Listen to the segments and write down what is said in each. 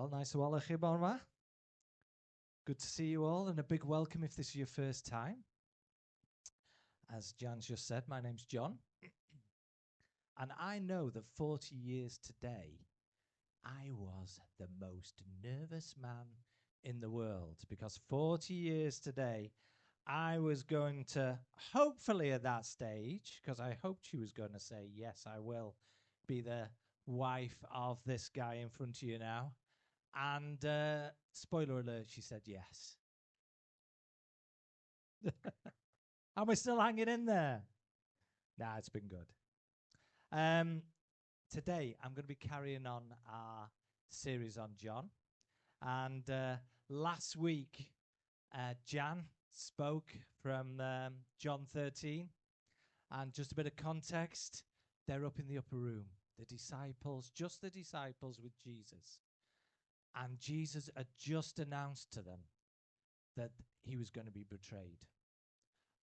Well, nice to all of you, Bonma. Good to see you all, and a big welcome if this is your first time. As Jan's just said, my name's John. And I know that 40 years today, I was the most nervous man in the world, because 40 years today, I was going to, hopefully at that stage, because I hoped she was going to say, yes, I will be the wife of this guy in front of you now. And spoiler alert, she said yes. And we're still hanging in there. Nah, it's been good. Today, I'm going to be carrying on our series on John. And last week, Jan spoke from John 13. And just a bit of context, they're up in the upper room. The disciples, just the disciples with Jesus. And Jesus had just announced to them that he was going to be betrayed.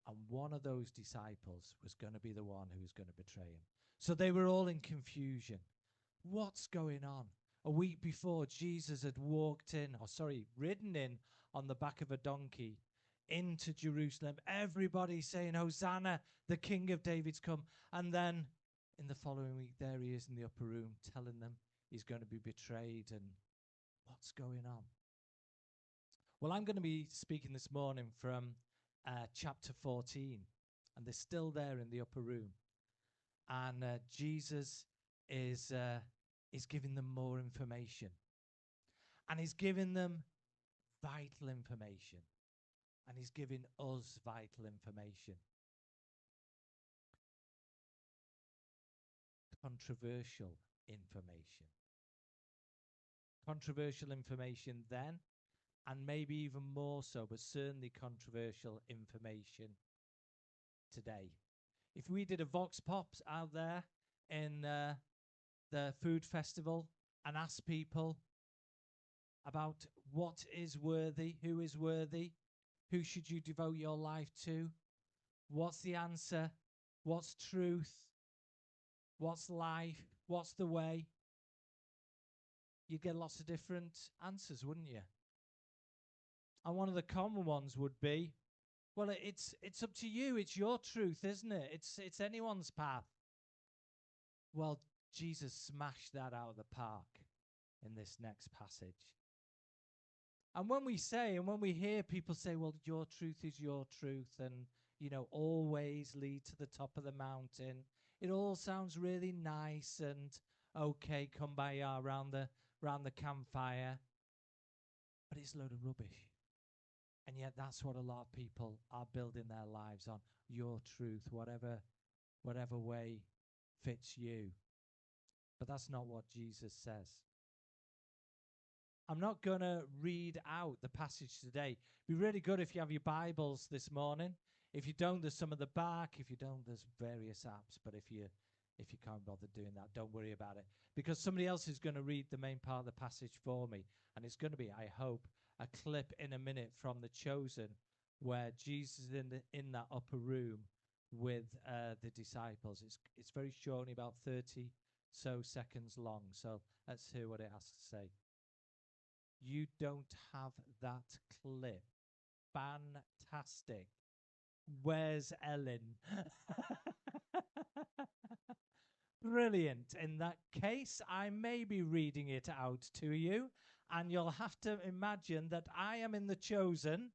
And one of those disciples was going to be the one who was going to betray him. So they were all in confusion. What's going on? A week before, Jesus had ridden in on the back of a donkey into Jerusalem. Everybody saying, Hosanna, the King of David's come. And then in the following week, there he is in the upper room telling them he's going to be betrayed. And what's going on? Well, I'm going to be speaking this morning from chapter 14, and they're still there in the upper room. And Jesus is giving them more information. And he's giving them vital information. And he's giving us vital information. Controversial information. Controversial information then, and maybe even more so, but certainly controversial information today. If we did a Vox Pops out there in the food festival and asked people about what is worthy, who should you devote your life to, what's the answer, what's truth, what's life, what's the way, you'd get lots of different answers, wouldn't you? And one of the common ones would be, well, it's up to you. It's your truth, isn't it? It's anyone's path. Well, Jesus smashed that out of the park in this next passage. And when we hear people say, well, your truth is your truth, and, always lead to the top of the mountain, it all sounds really nice and okay, come by around the campfire. But it's a load of rubbish. And yet that's what a lot of people are building their lives on. Your truth, whatever way fits you. But that's not what Jesus says. I'm not going to read out the passage today. It'd be really good if you have your Bibles this morning. If you don't, there's some at the back. If you don't, there's various apps. But if you can't bother doing that, don't worry about it. Because somebody else is going to read the main part of the passage for me. And it's going to be, I hope, a clip in a minute from The Chosen where Jesus is in that upper room with the disciples. It's very short, only about 30 so seconds long. So let's hear what it has to say. You don't have that clip. Fantastic. Where's Ellen? Brilliant. In that case, I may be reading it out to you, and you'll have to imagine that I am in The Chosen,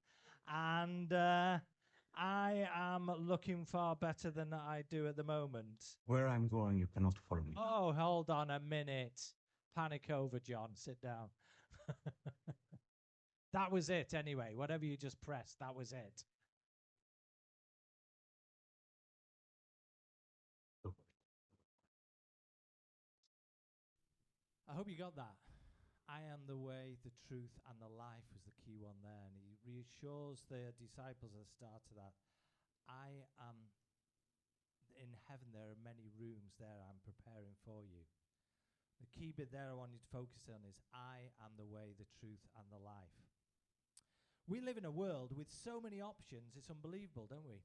and I am looking far better than I do at the moment. Where I'm going, you cannot follow me. Oh, hold on a minute. Panic over, John. Sit down. That was it anyway. Whatever you just pressed, that was it. I hope you got that. I am the way, the truth, and the life was the key one there. And he reassures the disciples at the start of that. I am in heaven. There are many rooms there I'm preparing for you. The key bit there I want you to focus on is I am the way, the truth, and the life. We live in a world with so many options. It's unbelievable, don't we?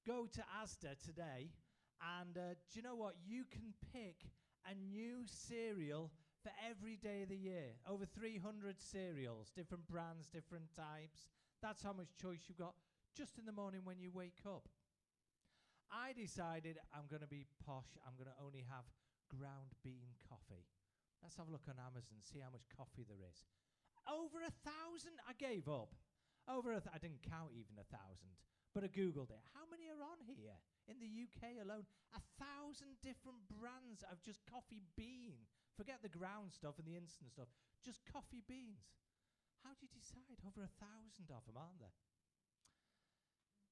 Go to Asda today, and do you know what? You can pick a new cereal for every day of the year. Over 300 cereals, different brands, different types. That's how much choice you've got just in the morning when you wake up. I decided I'm going to be posh. I'm going to only have ground bean coffee. Let's have a look on Amazon, see how much coffee there is. Over 1,000, I gave up. I didn't count even 1,000, but I Googled it. How many are on here? In the UK alone, 1,000 different brands of just coffee bean. Forget the ground stuff and the instant stuff. Just coffee beans. How do you decide? Over 1,000 of them, aren't there?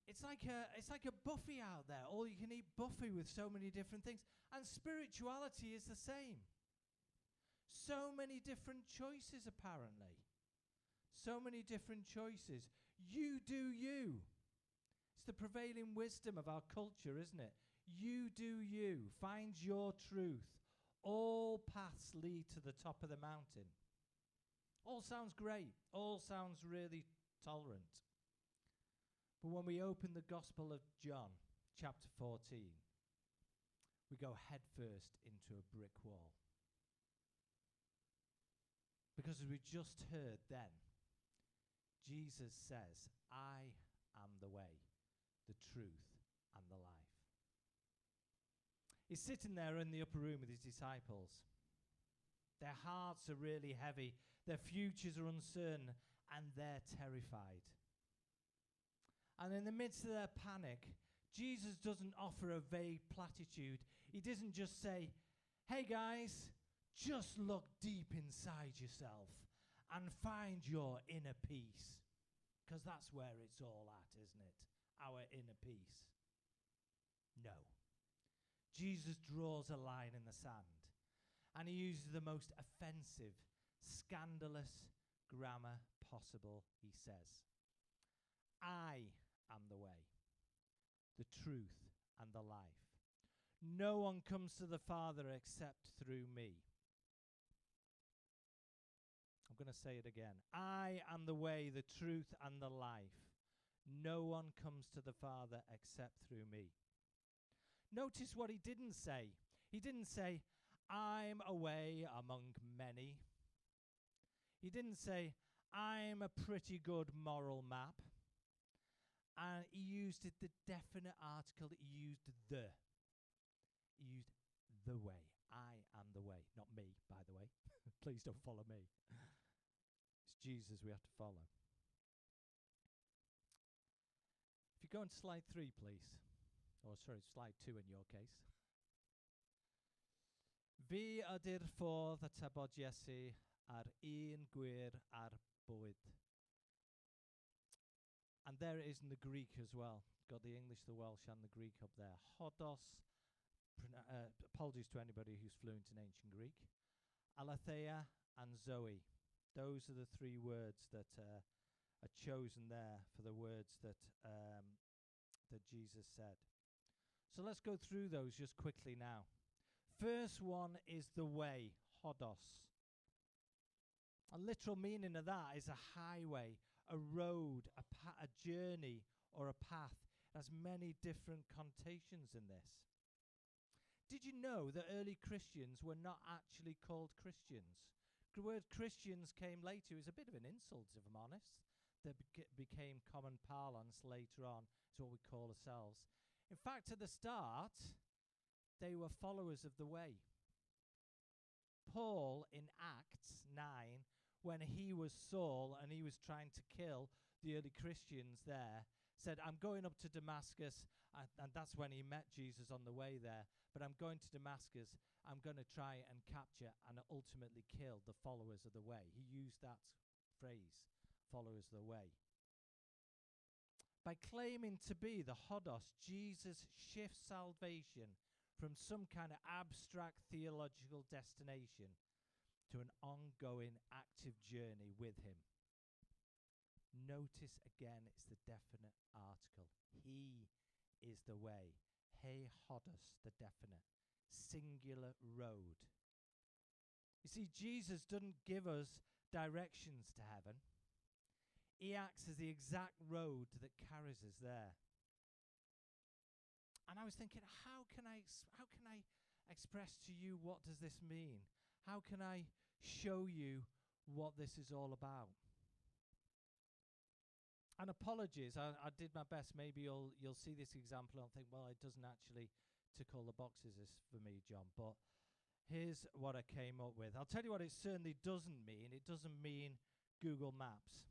It's like a buffet out there. All you can eat buffet with so many different things. And spirituality is the same. So many different choices, apparently. So many different choices. You do you. It's the prevailing wisdom of our culture, isn't it? You do you. Find your truth. All paths lead to the top of the mountain. All sounds great. All sounds really tolerant. But when we open the Gospel of John, chapter 14, we go headfirst into a brick wall. Because as we just heard then, Jesus says, I am the way, the truth, and the life. He's sitting there in the upper room with his disciples. Their hearts are really heavy, their futures are uncertain, and they're terrified. And in the midst of their panic, Jesus doesn't offer a vague platitude. He doesn't just say, hey guys, just look deep inside yourself and find your inner peace. Because that's where it's all at, isn't it? Our inner peace. No. Jesus draws a line in the sand. And he uses the most offensive, scandalous grammar possible, he says. I am the way, the truth, and the life. No one comes to the Father except through me. I'm going to say it again. I am the way, the truth, and the life. No one comes to the Father except through me. Notice what he didn't say. He didn't say, I'm a way among many. He didn't say, I'm a pretty good moral map. And he used the definite article. He used the. He used the way. I am the way. Not me, by the way. Please don't follow me. It's Jesus we have to follow. If you go on to slide 3, please. Or sorry, slide 2 in your case. Fi ydy'r ffordd y tybod Iesu ar gwir ar bywyd. And there it is in the Greek as well. Got the English, the Welsh, and the Greek up there. Hodos, apologies to anybody who's fluent in ancient Greek. Aletheia and Zoe. Those are the 3 words that are chosen there for the words that Jesus said. So let's go through those just quickly now. First one is the way, hodos. A literal meaning of that is a highway, a road, a journey, or a path. It has many different connotations in this. Did you know that early Christians were not actually called Christians? The word Christians came later. It was a bit of an insult, if I'm honest. That became common parlance later on. It's what we call ourselves. In fact, at the start, they were followers of the way. Paul, in Acts 9, when he was Saul and he was trying to kill the early Christians there, said, I'm going up to Damascus, and that's when he met Jesus on the way there, but I'm going to Damascus, I'm going to try and capture and ultimately kill the followers of the way. He used that phrase, followers of the way. By claiming to be the hodos, Jesus shifts salvation from some kind of abstract theological destination to an ongoing active journey with him. Notice again, it's the definite article. He is the way. He hodos, the definite. Singular road. You see, Jesus doesn't give us directions to heaven. He acts as the exact road that carries us there. And I was thinking, how can I express to you what does this mean? How can I show you what this is all about? And apologies, I did my best. Maybe you'll see this example and think, well, it doesn't actually tick all the boxes for me, John. But here's what I came up with. I'll tell you what it certainly doesn't mean. It doesn't mean Google Maps.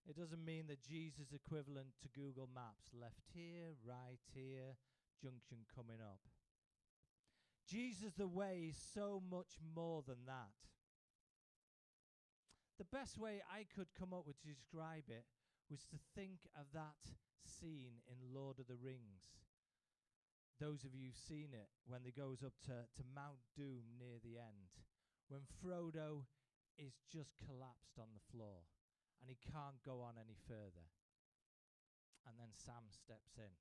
It doesn't mean the Jesus equivalent to Google Maps. Left here, right here, junction coming up. Jesus the way is so much more than that. The best way I could come up with to describe it was to think of that scene in Lord of the Rings. Those of you who've seen it, when they goes up to Mount Doom near the end, when Frodo is just collapsed on the floor and he can't go on any further. And then Sam steps in.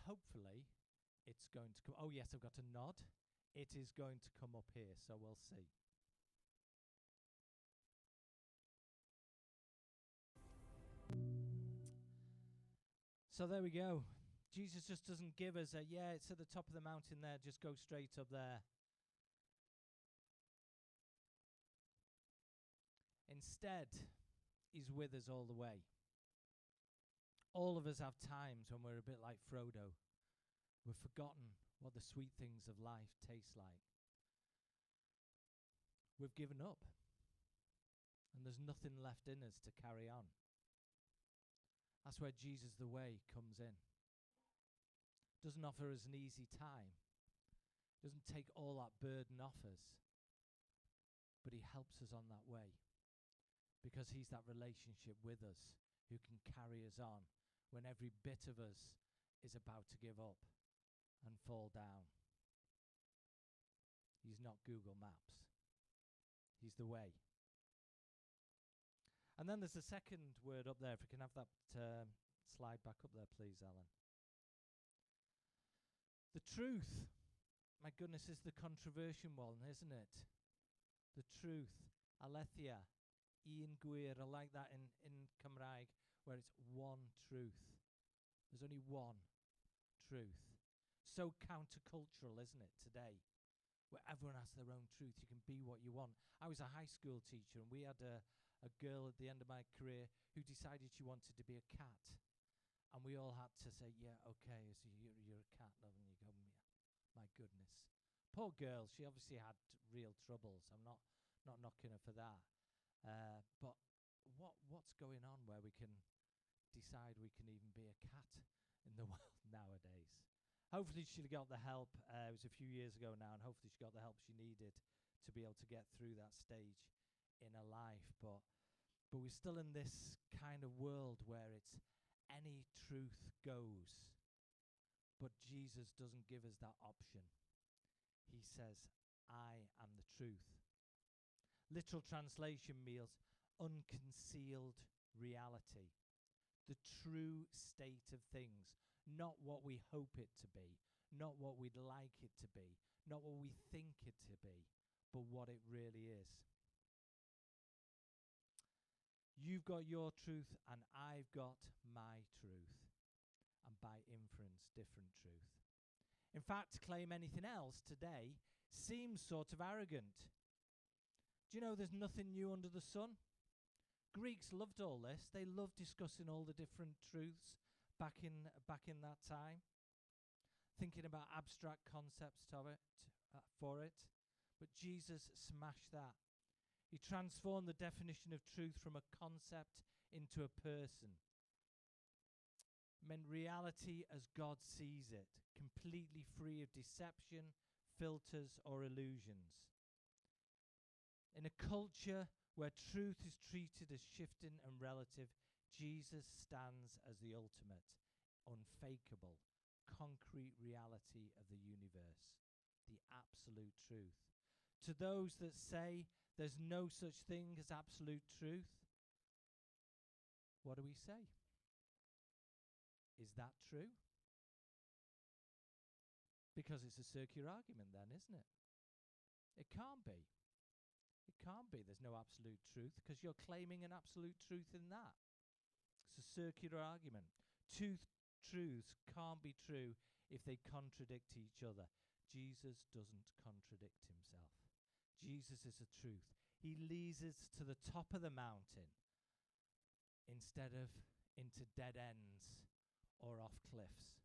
Hopefully, it's going to come. Oh, yes, I've got a nod. It is going to come up here, so we'll see. So there we go. Jesus just doesn't give us it's at the top of the mountain there, just go straight up there. Instead, he's with us all the way. All of us have times when we're a bit like Frodo. We've forgotten what the sweet things of life taste like. We've given up. And there's nothing left in us to carry on. That's where Jesus the way comes in. Doesn't offer us an easy time. Doesn't take all that burden off us. But he helps us on that way. Because he's that relationship with us who can carry us on when every bit of us is about to give up and fall down. He's not Google Maps. He's the way. And then there's a second word up there. If we can have that slide back up there, please, Alan. The truth. My goodness, is the controversial one, isn't it? The truth. Aletheia. Yw'r. I like that in Cymraeg, where it's one truth. There's only one truth. So countercultural, isn't it, today? Where everyone has their own truth. You can be what you want. I was a high school teacher, and we had a girl at the end of my career who decided she wanted to be a cat. And we all had to say, yeah, okay, so you're a cat, love. And you go, yeah, my goodness. Poor girl, she obviously had real troubles. I'm not knocking her for that. But what's going on where we can decide we can even be a cat in the world nowadays? Hopefully she got the help. It was a few years ago now, and hopefully she got the help she needed to be able to get through that stage in her life. But we're still in this kind of world where it's any truth goes. But Jesus doesn't give us that option. He says, I am the truth. Literal translation means unconcealed reality. The true state of things. Not what we hope it to be. Not what we'd like it to be. Not what we think it to be. But what it really is. You've got your truth and I've got my truth. And by inference, different truth. In fact, to claim anything else today seems sort of arrogant. Do you know there's nothing new under the sun? Greeks loved all this. They loved discussing all the different truths back in that time. Thinking about abstract concepts for it. But Jesus smashed that. He transformed the definition of truth from a concept into a person. Meant reality as God sees it, completely free of deception, filters, or illusions. In a culture where truth is treated as shifting and relative, Jesus stands as the ultimate, unfakeable, concrete reality of the universe, the absolute truth. To those that say there's no such thing as absolute truth, what do we say? Is that true? Because it's a circular argument then, isn't it? It can't be. It can't be. There's no absolute truth because you're claiming an absolute truth in that. It's a circular argument. Two truths can't be true if they contradict each other. Jesus doesn't contradict himself. Jesus is the truth. He leads us to the top of the mountain instead of into dead ends or off cliffs.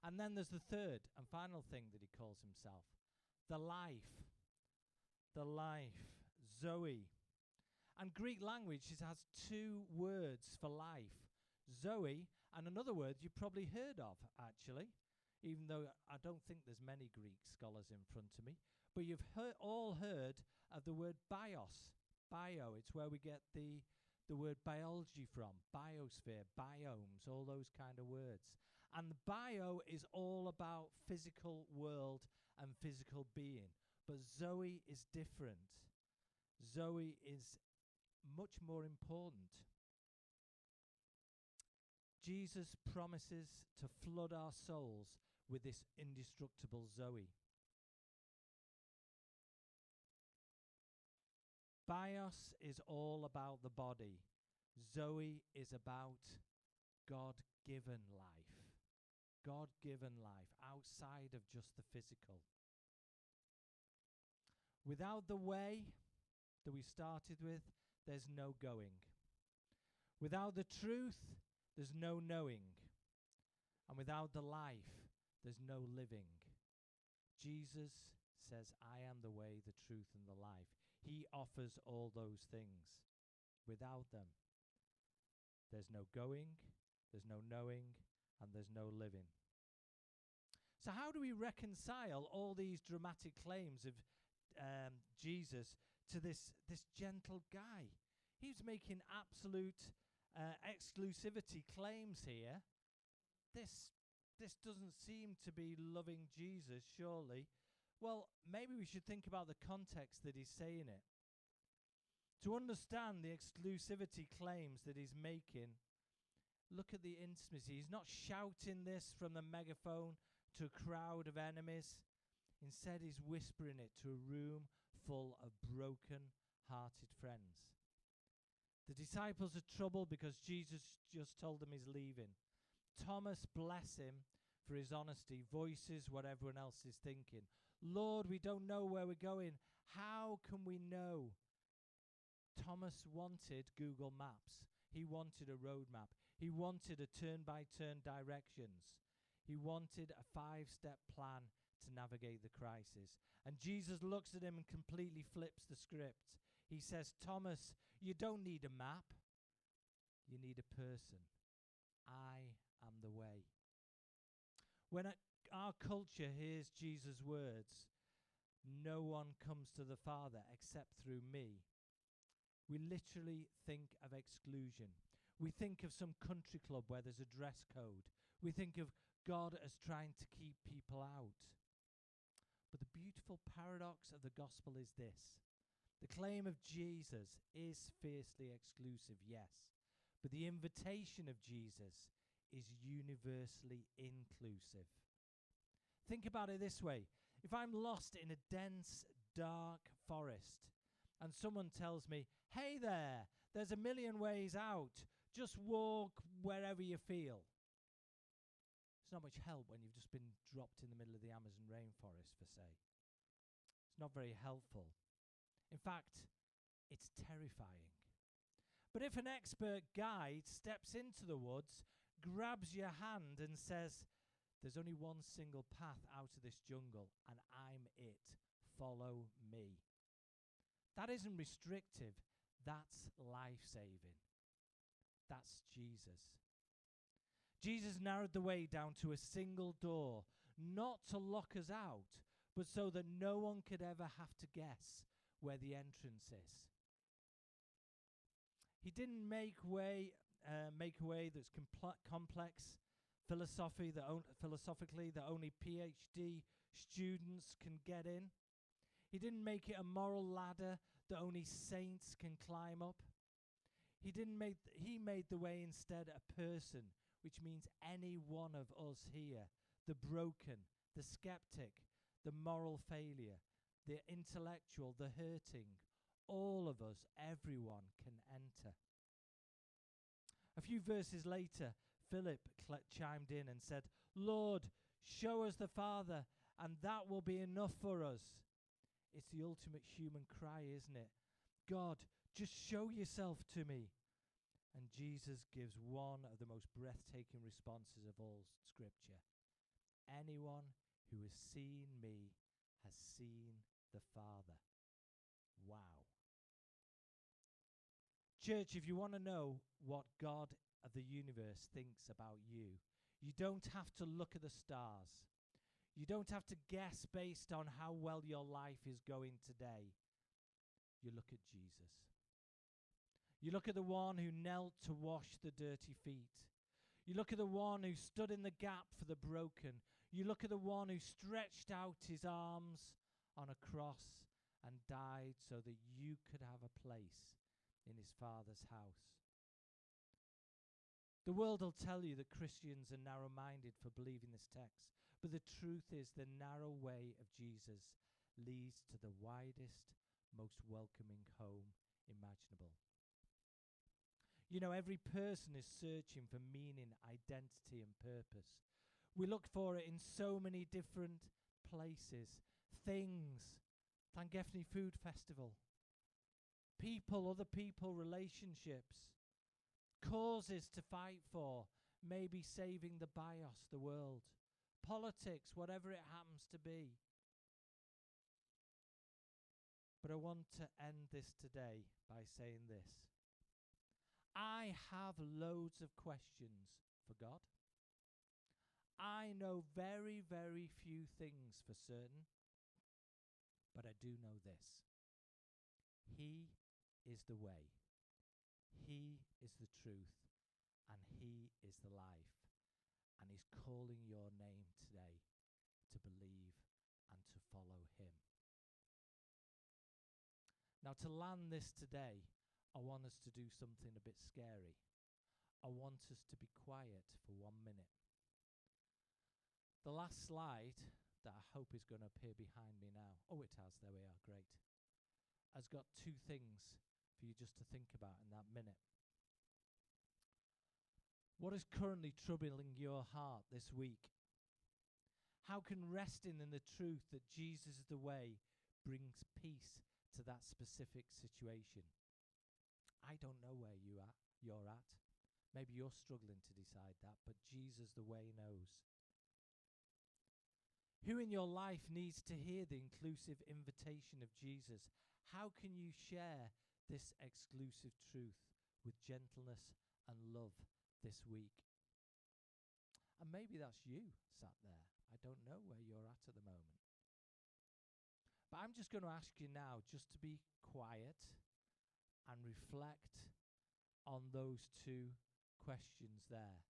And then there's the third and final thing that he calls himself, the life. The life, Zoe. And Greek language has two words for life, Zoe, and another word you've probably heard of, actually, even though I don't think there's many Greek scholars in front of me. But you've all heard of the word bios, bio. It's where we get the word biology from, biosphere, biomes, all those kind of words. And the bio is all about physical world and physical being. But Zoe is different. Zoe is much more important. Jesus promises to flood our souls with this indestructible Zoe. Bios is all about the body. Zoe is about God-given life. God-given life outside of just the physical. Without the way that we started with, there's no going. Without the truth, there's no knowing. And without the life, there's no living. Jesus says, I am the way, the truth, and the life. He offers all those things. Without them, there's no going, there's no knowing, and there's no living. So how do we reconcile all these dramatic claims of Jesus to this gentle guy? He was making absolute exclusivity claims here. This doesn't seem to be loving Jesus, surely. Well, maybe we should think about the context that he's saying it. To understand the exclusivity claims that he's making, look at the intimacy. He's not shouting this from the megaphone to a crowd of enemies. Instead, he's whispering it to a room full of broken-hearted friends. The disciples are troubled because Jesus just told them he's leaving. Thomas, bless him for his honesty, voices what everyone else is thinking. Lord, we don't know where we're going. How can we know? Thomas wanted Google Maps. He wanted a road map. He wanted a turn-by-turn directions. He wanted a 5-step plan to navigate the crisis. And Jesus looks at him and completely flips the script. He says, Thomas, you don't need a map. You need a person. I am the way. When our culture hears Jesus' words, no one comes to the Father except through me, we literally think of exclusion. We think of some country club where there's a dress code. We think of God as trying to keep people out. But the beautiful paradox of the gospel is this. The claim of Jesus is fiercely exclusive, yes, but the invitation of Jesus is universally inclusive. Think about it this way. If I'm lost in a dense, dark forest and someone tells me, hey there, there's a million ways out, just walk wherever you feel. It's not much help when you've just been dropped in the middle of the Amazon rainforest, for say. It's not very helpful. In fact, it's terrifying. But if an expert guide steps into the woods, grabs your hand and says, there's only one single path out of this jungle, and I'm it. Follow me. That isn't restrictive. That's life-saving. That's Jesus. Jesus narrowed the way down to a single door, not to lock us out, but so that no one could ever have to guess where the entrance is. He didn't make a way that's complex philosophically that only PhD students can get in. He didn't make it a moral ladder that only saints can climb up. He made the way instead a person, which means any one of us here, the broken, the skeptic, the moral failure, the intellectual, the hurting, all of us, everyone can enter. A few verses later, Philip chimed in and said, Lord, show us the Father, and that will be enough for us. It's the ultimate human cry, isn't it? God, just show yourself to me. And Jesus gives one of the most breathtaking responses of all Scripture. Anyone who has seen me has seen the Father. Wow. Church, if you want to know what God of the universe thinks about you, you don't have to look at the stars. You don't have to guess based on how well your life is going today. You look at Jesus. You look at the one who knelt to wash the dirty feet. You look at the one who stood in the gap for the broken. You look at the one who stretched out his arms on a cross and died so that you could have a place in his Father's house. The world will tell you that Christians are narrow-minded for believing this text, but the truth is the narrow way of Jesus leads to the widest, most welcoming home imaginable. You know, every person is searching for meaning, identity, and purpose. We look for it in so many different places. Things, Llangefni Food Festival. People, other people, relationships. Causes to fight for, maybe saving the bios, the world. Politics, whatever it happens to be. But I want to end this today by saying this. I have loads of questions for God. I know very, very few things for certain, but I do know this. He is the way. He is the truth, and he is the life. And he's calling your name today to believe and to follow him. Now, to land this today, I want us to do something a bit scary. I want us to be quiet for 1 minute. The last slide that I hope is going to appear behind me now. Oh, it has. There we are. Great. Has got 2 things for you just to think about in that minute. What is currently troubling your heart this week? How can resting in the truth that Jesus is the way brings peace to that specific situation? I don't know where you're at. Maybe you're struggling to decide that, but Jesus the way knows. Who in your life needs to hear the inclusive invitation of Jesus? How can you share this exclusive truth with gentleness and love this week? And maybe that's you sat there. I don't know where you're at the moment. But I'm just going to ask you now just to be quiet and reflect on those 2 questions there.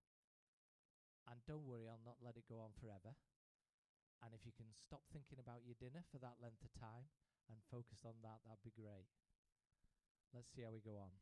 And don't worry, I'll not let it go on forever. And if you can stop thinking about your dinner for that length of time and focus on that, that'd be great. Let's see how we go on.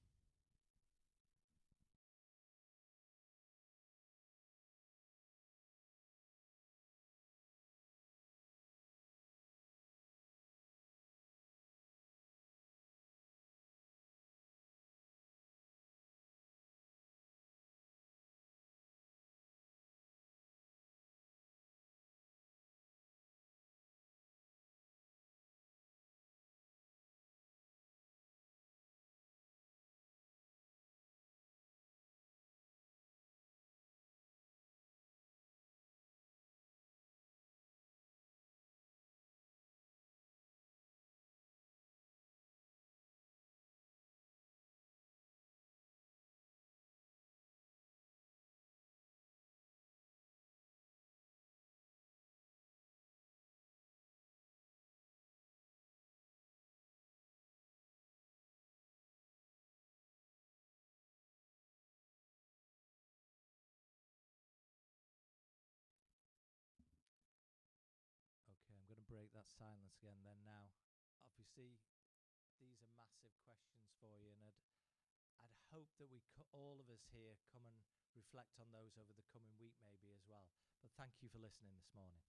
Okay, I'm going to break that silence again then now. Obviously, these are massive questions for you, and I'd hope that all of us here come and reflect on those over the coming week maybe as well. But thank you for listening this morning.